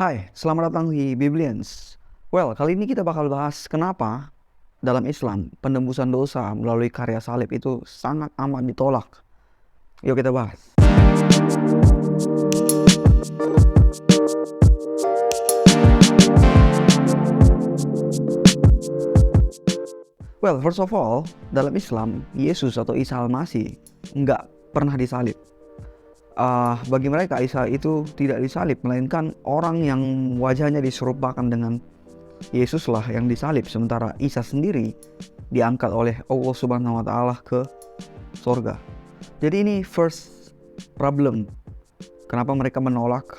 Hai, selamat datang di Biblians. Kali ini kita bakal bahas kenapa dalam Islam penembusan dosa melalui karya salib itu sangat amat ditolak. Yuk kita bahas. First of all, dalam Islam, Yesus atau Isa Al-Masih nggak pernah disalib. Bagi mereka Isa itu tidak disalib, melainkan orang yang wajahnya diserupakan dengan Yesus lah yang disalib, sementara Isa sendiri diangkat oleh Allah Subhanahu wa Ta'ala ke surga. Jadi ini first problem, kenapa mereka menolak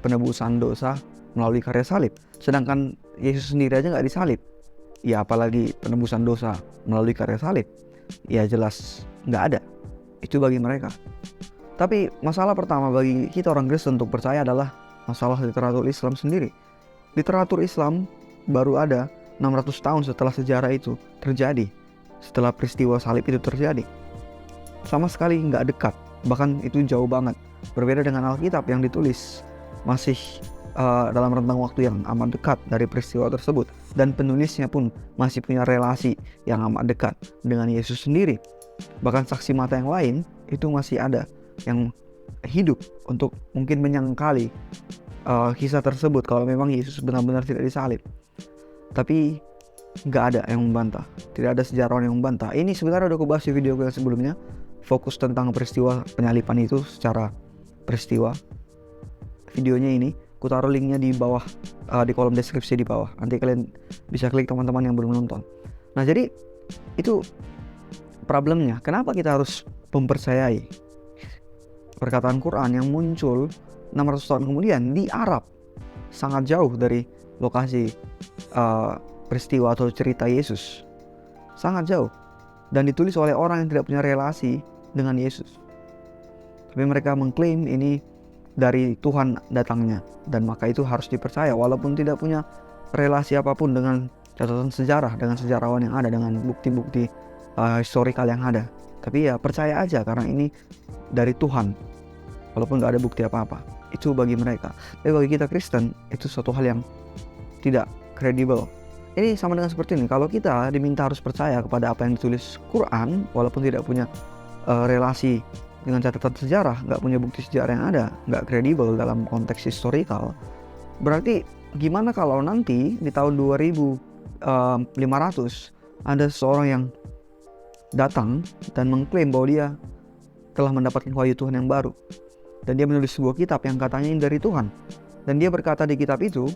penebusan dosa melalui karya salib, sedangkan Yesus sendiri aja nggak disalib. Ya apalagi penebusan dosa melalui karya salib, ya jelas nggak ada. Itu bagi mereka. Tapi masalah pertama bagi kita orang Kristen untuk percaya adalah masalah literatur Islam sendiri. Literatur Islam baru ada 600 tahun setelah sejarah itu terjadi, setelah peristiwa salib itu terjadi. Sama sekali nggak dekat, bahkan itu jauh banget. Berbeda dengan Alkitab yang ditulis masih dalam rentang waktu yang amat dekat dari peristiwa tersebut. Dan penulisnya pun masih punya relasi yang amat dekat dengan Yesus sendiri. Bahkan saksi mata yang lain itu masih ada yang hidup untuk mungkin menyangkali kisah tersebut kalau memang Yesus benar-benar tidak disalib. Tapi nggak ada yang membantah, tidak ada sejarawan yang membantah. Ini sebenarnya udah aku bahas di video yang sebelumnya, fokus tentang peristiwa penyaliban itu secara peristiwa. Videonya ini aku taruh linknya di bawah, di kolom deskripsi di bawah, nanti kalian bisa klik teman-teman yang belum nonton. Nah jadi itu problemnya, kenapa kita harus mempercayai perkataan Quran yang muncul 600 tahun kemudian di Arab, sangat jauh dari lokasi peristiwa atau cerita Yesus, sangat jauh, dan ditulis oleh orang yang tidak punya relasi dengan Yesus. Tapi mereka mengklaim ini dari Tuhan datangnya, dan maka itu harus dipercaya walaupun tidak punya relasi apapun dengan catatan sejarah, dengan sejarawan yang ada, dengan bukti-bukti historikal yang ada. Tapi ya percaya aja karena ini dari Tuhan, walaupun gak ada bukti apa-apa. Itu bagi mereka. Tapi bagi kita Kristen itu suatu hal yang tidak kredibel. Ini sama dengan seperti ini, kalau kita diminta harus percaya kepada apa yang ditulis Quran walaupun tidak punya relasi dengan catatan sejarah, gak punya bukti sejarah yang ada, gak kredibel dalam konteks historikal, berarti gimana kalau nanti di tahun 2500 ada seseorang yang datang dan mengklaim bahwa dia telah mendapatkan wahyu Tuhan yang baru, dan dia menulis sebuah kitab yang katanya ini dari Tuhan, dan dia berkata di kitab itu,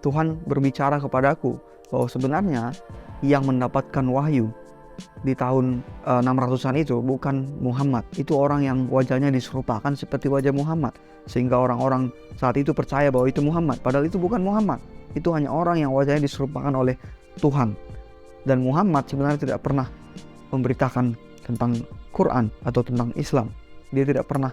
Tuhan berbicara kepadaku bahwa sebenarnya yang mendapatkan wahyu di tahun 600-an itu bukan Muhammad, itu orang yang wajahnya diserupakan seperti wajah Muhammad, sehingga orang-orang saat itu percaya bahwa itu Muhammad, padahal itu bukan Muhammad, itu hanya orang yang wajahnya diserupakan oleh Tuhan. Dan Muhammad sebenarnya tidak pernah memberitakan tentang Quran atau tentang Islam. Dia tidak pernah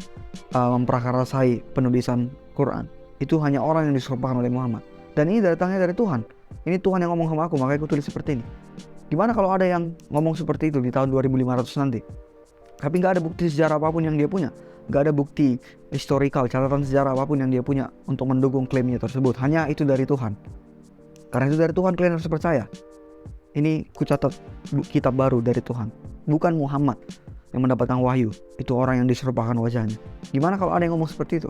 memprakarasai penulisan Quran. Itu hanya orang yang diserupakan oleh Muhammad. Dan ini datangnya dari Tuhan. Ini Tuhan yang ngomong sama aku, makanya aku tulis seperti ini. Gimana kalau ada yang ngomong seperti itu di tahun 2500 nanti, tapi gak ada bukti sejarah apapun yang dia punya, gak ada bukti historikal, catatan sejarah apapun yang dia punya untuk mendukung klaimnya tersebut, hanya itu dari Tuhan. Karena itu dari Tuhan, kalian harus percaya. Ini kucatat kitab baru dari Tuhan, bukan Muhammad yang mendapatkan wahyu, itu orang yang diserupakan wajahnya. Gimana kalau ada yang ngomong seperti itu?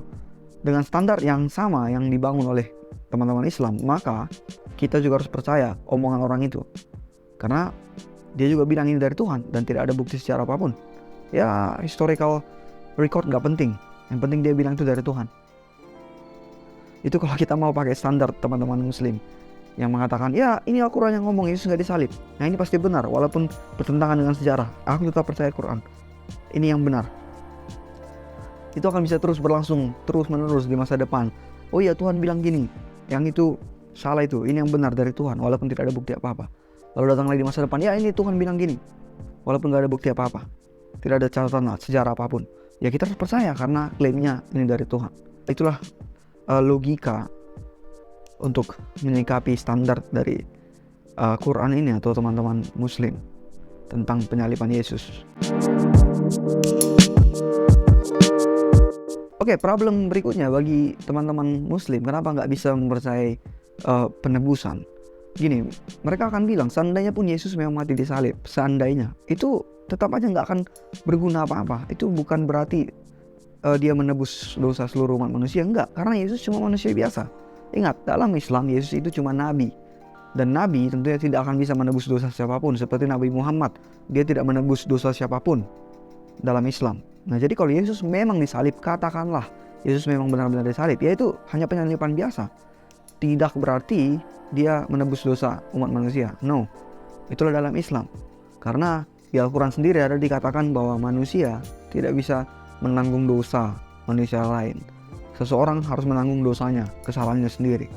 Dengan standar yang sama yang dibangun oleh teman-teman Islam, maka kita juga harus percaya omongan orang itu, karena dia juga bilang ini dari Tuhan dan tidak ada bukti secara apapun. Ya historical record gak penting, yang penting dia bilang itu dari Tuhan. Itu kalau kita mau pakai standar teman-teman Muslim yang mengatakan, ya ini Al-Quran yang ngomong Yesus gak disalib, nah ini pasti benar walaupun bertentangan dengan sejarah, aku tetap percaya Quran, ini yang benar. Itu akan bisa terus berlangsung, terus menerus di masa depan. Oh iya Tuhan bilang gini, yang itu salah, itu ini yang benar dari Tuhan walaupun tidak ada bukti apa-apa. Lalu datang lagi di masa depan, ya ini Tuhan bilang gini walaupun gak ada bukti apa-apa, tidak ada catatan sejarah apapun. Ya kita harus percaya karena klaimnya ini dari Tuhan. Itulah logika untuk menyikapi standar dari Quran ini atau teman-teman Muslim tentang penyaliban Yesus. Oke, problem berikutnya bagi teman-teman muslim, kenapa nggak bisa mempercayai penebusan? Gini, mereka akan bilang, seandainya pun Yesus memang mati di salib, seandainya, itu tetap aja nggak akan berguna apa-apa. Itu bukan berarti dia menebus dosa seluruh umat manusia, enggak. Karena Yesus cuma manusia biasa. Ingat, dalam Islam, Yesus itu cuma nabi. Dan nabi tentunya tidak akan bisa menebus dosa siapapun. Seperti Nabi Muhammad, dia tidak menebus dosa siapapun dalam Islam. Nah, jadi kalau Yesus memang disalib, katakanlah Yesus memang benar-benar disalib, ya itu hanya penyaliban biasa. Tidak berarti dia menebus dosa umat manusia. No, itulah dalam Islam. Karena di Al-Quran sendiri ada dikatakan bahwa manusia tidak bisa menanggung dosa manusia lain. Seseorang harus menanggung dosanya, kesalahannya sendiri.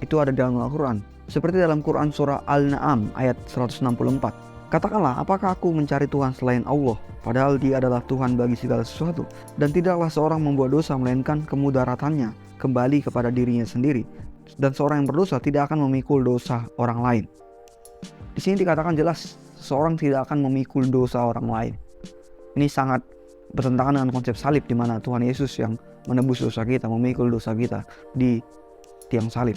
Itu ada dalam Al-Quran. Seperti dalam Quran surah Al-Na'am ayat 164. Katakanlah, apakah aku mencari Tuhan selain Allah, padahal Dia adalah Tuhan bagi segala sesuatu, dan tidaklah seorang membuat dosa melainkan kemudaratannya kembali kepada dirinya sendiri, dan seorang yang berdosa tidak akan memikul dosa orang lain. Di sini dikatakan jelas, seorang tidak akan memikul dosa orang lain. Ini sangat bertentangan dengan konsep salib, di mana Tuhan Yesus yang menebus dosa kita, memikul dosa kita di tiang salib.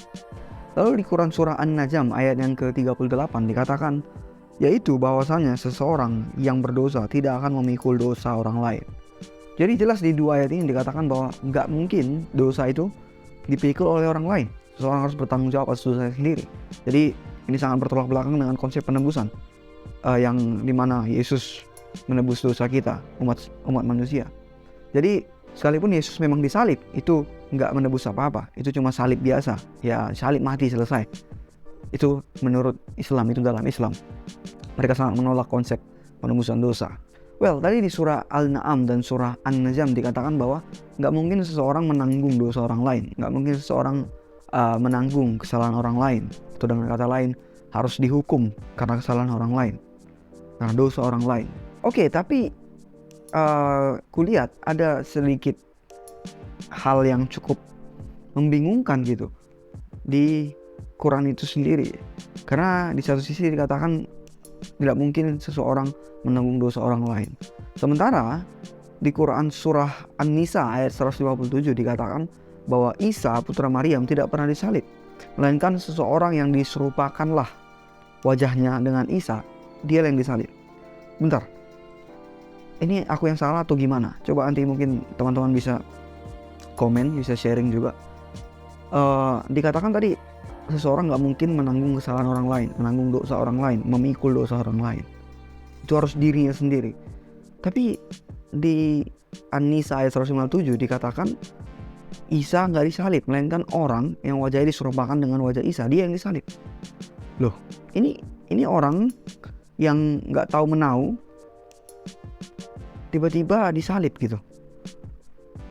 Lalu di Quran surah An-Najm ayat yang ke-38 dikatakan, yaitu bahwasanya seseorang yang berdosa tidak akan memikul dosa orang lain. Jadi jelas di dua ayat ini dikatakan bahwa nggak mungkin dosa itu dipikul oleh orang lain. Seseorang harus bertanggung jawab atas dosanya sendiri. Jadi ini sangat bertolak belakang dengan konsep penebusan yang dimana Yesus menebus dosa kita, umat manusia. Jadi sekalipun Yesus memang disalib, itu nggak menebus apa-apa. Itu cuma salib biasa. Ya salib, mati, selesai. Itu menurut Islam, itu dalam Islam. Mereka sangat menolak konsep penebusan dosa. Well, tadi di surah Al-Na'am dan surah An-Najm dikatakan bahwa nggak mungkin seseorang menanggung dosa orang lain. Nggak mungkin seseorang menanggung kesalahan orang lain. Atau dengan kata lain, harus dihukum karena kesalahan orang lain, karena dosa orang lain. Oke, tapi kulihat ada sedikit hal yang cukup membingungkan gitu di Quran itu sendiri. Karena di satu sisi dikatakan tidak mungkin seseorang menanggung dosa orang lain. Sementara di Quran surah An-Nisa ayat 157 dikatakan bahwa Isa putra Maryam tidak pernah disalib, melainkan seseorang yang diserupakanlah wajahnya dengan Isa, dia yang disalib. Bentar, ini aku yang salah atau gimana? Coba nanti mungkin teman-teman bisa komen, bisa sharing juga. Dikatakan tadi seseorang nggak mungkin menanggung kesalahan orang lain, menanggung dosa orang lain, memikul dosa orang lain. Itu harus dirinya sendiri. Tapi di An-Nisa ayat 157 dikatakan Isa nggak disalib, melainkan orang yang wajahnya diserupakan dengan wajah Isa, dia yang disalib. Loh, ini orang yang nggak tahu menau tiba-tiba disalib gitu.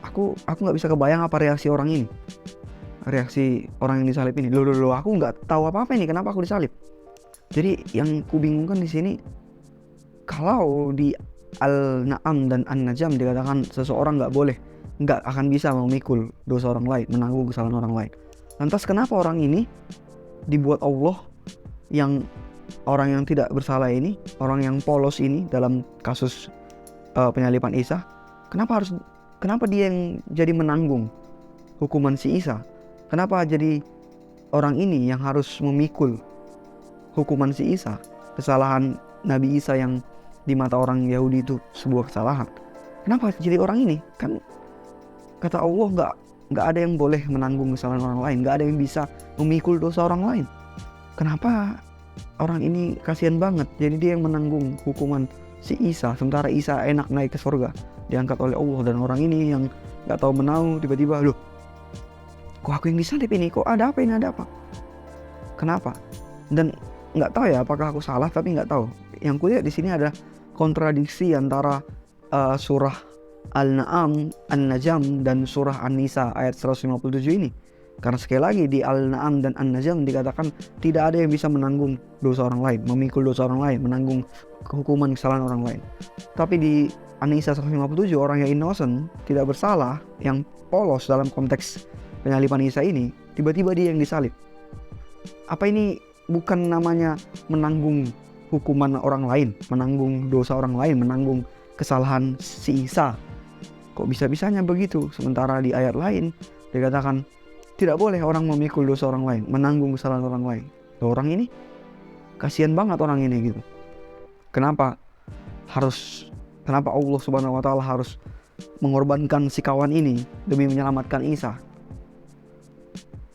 Aku nggak bisa kebayang apa reaksi orang ini. Reaksi orang yang disalib ini, loh, aku nggak tahu apa-apa ini, kenapa aku disalib? Jadi yang kubingungkan di sini, kalau di Al-Na'am dan An-Najm dikatakan seseorang nggak akan bisa memikul dosa orang lain, menanggung kesalahan orang lain. Lantas kenapa orang ini dibuat Allah, yang orang yang tidak bersalah ini, orang yang polos ini dalam kasus penyaliban Isa, kenapa dia yang jadi menanggung hukuman si Isa? Kenapa jadi orang ini yang harus memikul hukuman si Isa? Kesalahan Nabi Isa yang di mata orang Yahudi itu sebuah kesalahan. Kenapa jadi orang ini? Kan kata Allah nggak ada yang boleh menanggung kesalahan orang lain, nggak ada yang bisa memikul dosa orang lain. Kenapa orang ini kasihan banget? Jadi dia yang menanggung hukuman si Isa, sementara Isa enak naik ke surga, diangkat oleh Allah, dan orang ini yang nggak tahu menau tiba-tiba, loh, kok aku yang disalib ini? Kok ada apa ini? Ada apa? Kenapa? Dan nggak tahu ya apakah aku salah, tapi nggak tahu. Yang kulihat di sini ada kontradiksi antara surah Al-Na'am, An-Najm dan surah An-Nisa ayat 157 ini. Karena sekali lagi di Al-Na'am dan An-Najm dikatakan tidak ada yang bisa menanggung dosa orang lain, memikul dosa orang lain, menanggung hukuman kesalahan orang lain. Tapi di An-Nisa 157 orang yang innocent, tidak bersalah, yang polos dalam konteks penyaliban Isa ini, tiba-tiba dia yang disalib. Apa ini bukan namanya menanggung hukuman orang lain, menanggung dosa orang lain, menanggung kesalahan si Isa? Kok bisa-bisanya begitu? Sementara di ayat lain dikatakan tidak boleh orang memikul dosa orang lain, menanggung kesalahan orang lain. Orang ini kasihan banget orang ini gitu. Kenapa Allah Subhanahu wa taala harus mengorbankan si kawan ini demi menyelamatkan Isa?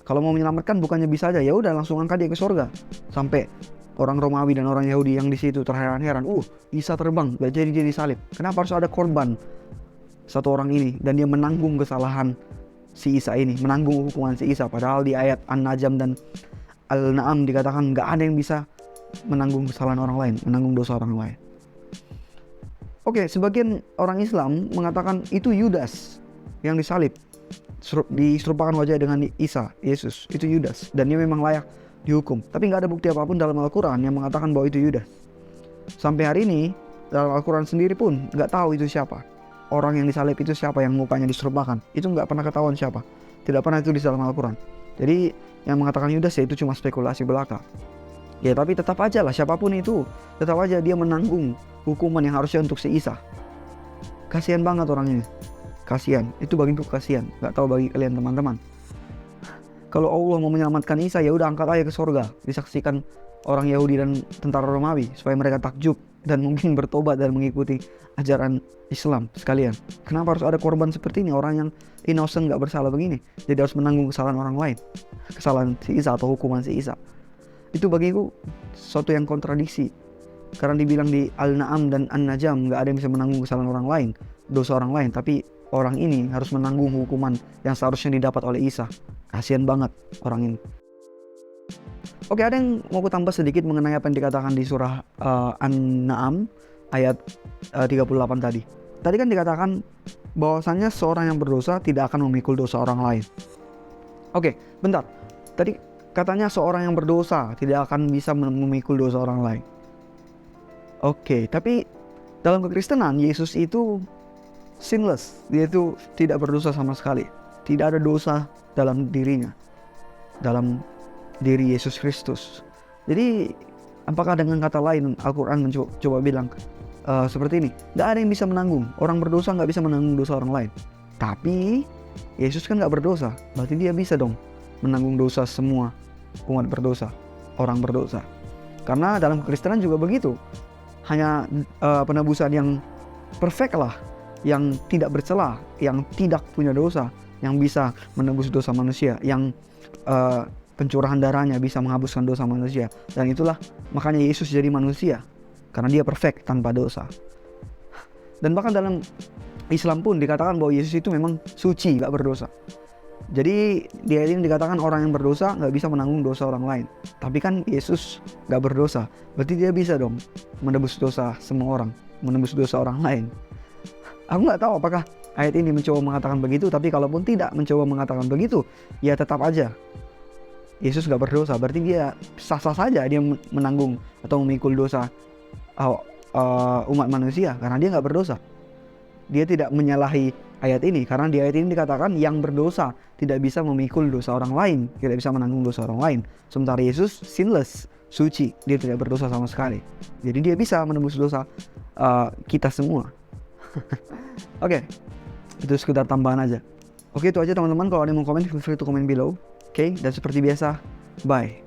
Kalau mau menyelamatkan bukannya bisa aja, ya udah langsung angkat dia ke surga. Sampai orang Romawi dan orang Yahudi yang di situ terheran-heran, Isa terbang, gak jadi dia disalib. Kenapa harus ada korban satu orang ini dan dia menanggung kesalahan si Isa ini, menanggung hukuman si Isa? Padahal di ayat An-Najm dan Al-Na'am dikatakan gak ada yang bisa menanggung kesalahan orang lain, menanggung dosa orang lain. Oke, sebagian orang Islam mengatakan itu Yudas yang disalib, diserupakan wajah dengan Isa, Yesus, itu Yudas, dan dia memang layak dihukum. Tapi nggak ada bukti apapun dalam Al-Quran yang mengatakan bahwa itu Yudas. Sampai hari ini dalam Al-Quran sendiri pun nggak tahu itu siapa. Orang yang disalib itu siapa, yang mukanya diserupakan, itu nggak pernah ketahuan siapa. Tidak pernah itu di dalam Al-Quran. Jadi yang mengatakan Yudas ya itu cuma spekulasi belaka. Ya tapi tetap aja lah, siapapun itu, tetap aja dia menanggung hukuman yang harusnya untuk si Isa. Kasihan banget orangnya. Kasihan, itu bagiku kasihan. Gak tahu bagi kalian teman-teman. Kalau Allah mau menyelamatkan Isa, ya udah angkat aja ke surga, disaksikan orang Yahudi dan tentara Romawi supaya mereka takjub dan mungkin bertobat dan mengikuti ajaran Islam sekalian. Kenapa harus ada korban seperti ini? Orang yang innocent gak bersalah begini, jadi harus menanggung kesalahan orang lain, kesalahan si Isa atau hukuman si Isa. Itu bagiku sesuatu yang kontradiksi. Karena dibilang di Al-Na'am dan An-Najm gak ada yang bisa menanggung kesalahan orang lain, dosa orang lain, tapi orang ini harus menanggung hukuman yang seharusnya didapat oleh Isa. Kasihan banget orang ini. Oke, ada yang mau aku tambah sedikit mengenai apa yang dikatakan di surah An-Na'am ayat 38 tadi. Tadi kan dikatakan bahwasannya seorang yang berdosa tidak akan memikul dosa orang lain. Oke, bentar. Tadi katanya seorang yang berdosa tidak akan bisa memikul dosa orang lain. Oke, tapi dalam kekristenan Yesus itu sinless. Dia itu tidak berdosa sama sekali. Tidak ada dosa dalam dirinya, dalam diri Yesus Kristus. Jadi apakah dengan kata lain Al-Quran mencoba bilang seperti ini, gak ada yang bisa menanggung, orang berdosa gak bisa menanggung dosa orang lain. Tapi Yesus kan gak berdosa, berarti dia bisa dong menanggung dosa semua umat berdosa, orang berdosa. Karena dalam kekristenan juga begitu. Hanya penebusan yang perfect lah, yang tidak bercelah, yang tidak punya dosa, yang bisa menebus dosa manusia, yang pencurahan darahnya bisa menghapuskan dosa manusia. Dan itulah makanya Yesus jadi manusia, karena dia perfect tanpa dosa. Dan bahkan dalam Islam pun dikatakan bahwa Yesus itu memang suci, gak berdosa. Jadi di ayat ini dikatakan orang yang berdosa gak bisa menanggung dosa orang lain. Tapi kan Yesus gak berdosa, berarti dia bisa dong menebus dosa semua orang, menebus dosa orang lain. Aku gak tahu apakah ayat ini mencoba mengatakan begitu, tapi kalaupun tidak mencoba mengatakan begitu, ya tetap aja Yesus gak berdosa, berarti dia sah-sah saja dia menanggung atau memikul dosa umat manusia, karena dia gak berdosa. Dia tidak menyalahi ayat ini, karena di ayat ini dikatakan yang berdosa tidak bisa memikul dosa orang lain, tidak bisa menanggung dosa orang lain. Sementara Yesus sinless, suci, dia tidak berdosa sama sekali. Jadi dia bisa menembus dosa kita semua. Oke, itu sekedar tambahan aja. Oke, itu aja teman-teman. Kalau ada yang mau komen, feel free to comment below. Oke, dan seperti biasa, bye.